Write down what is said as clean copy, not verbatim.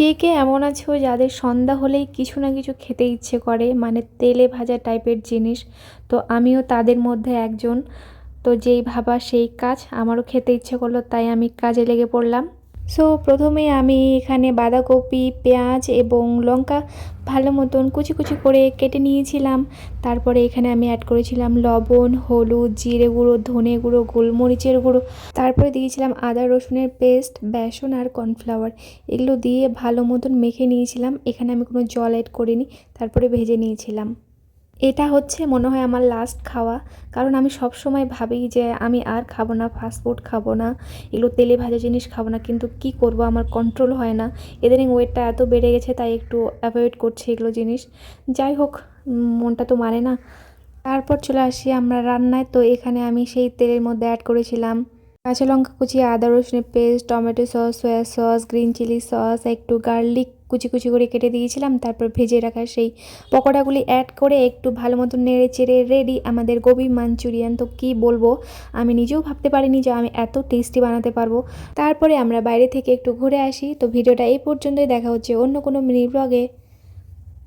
কে কে এমন আছো যাদের সন্ধ্যা হলেই কিছু না কিছু খেতে ইচ্ছে করে, মানে তেলে ভাজা টাইপের জিনিস? তো আমিও তাদের মধ্যে একজন। তো যেই ভাবা সেই কাজ, আমারও খেতে ইচ্ছে করলো, তাই আমি কাজে লেগে পড়লাম। সো প্রথমে আমি এখানে বাঁধাকপি, পেঁয়াজ এবং লঙ্কা ভালো মতন কুচি কুচি করে কেটে নিয়েছিলাম। তারপরে এখানে আমি অ্যাড করেছিলাম লবণ, হলুদ, জিরে গুঁড়ো, ধনে গুঁড়ো, গোলমরিচের গুঁড়ো। তারপরে দিয়েছিলাম আদা রসুনের পেস্ট, বেসন আর কর্নফ্লাওয়ার। এগুলো দিয়ে ভালো মতন মেখে নিয়েছিলাম। এখানে আমি কোনো জল অ্যাড করিনি। তারপরে ভেজে নিয়েছিলাম। এটা হচ্ছে মনে হয় আমার লাস্ট খাওয়া, কারণ আমি সব সময় ভাবি যে আমি আর খাবো না, ফাস্টফুড খাবো না, এগুলো তেলে ভাজা জিনিস খাবো না, কিন্তু কি করব, আমার কন্ট্রোল হয় না। ইদানিং ওয়েটটা এত বেড়ে গেছে, তাই একটু অ্যাভয়েড করছি এগুলো জিনিস। যাই হোক, মনটা তো মানে না। তারপর চলে আসি আমরা রান্নায়। তো এখানে আমি সেই তেলের মধ্যে অ্যাড করেছিলাম কাঁচা লঙ্কা কুচি, আদা রসুনের paste, tomato sauce, soy sauce, green chilli sauce, একটু গার্লিক কুচি কুচি করে কেটে দিয়েছিলাম। তারপর ভেজে রাখা সেই পকোড়াগুলি অ্যাড করে একটু ভালো মতো নেড়ে চেড়ে রেডি আমাদের গোবি মাঞ্চুরিয়ান। তো কি বলবো, আমি নিজেও ভাবতে পারিনি যে আমি এত টেস্টি বানাতে পারবো। তারপরে আমরা বাইরে থেকে একটু ঘুরে আসি। তো ভিডিওটা এই পর্যন্তই, দেখা হচ্ছে অন্য কোনো মিনি ব্লগে।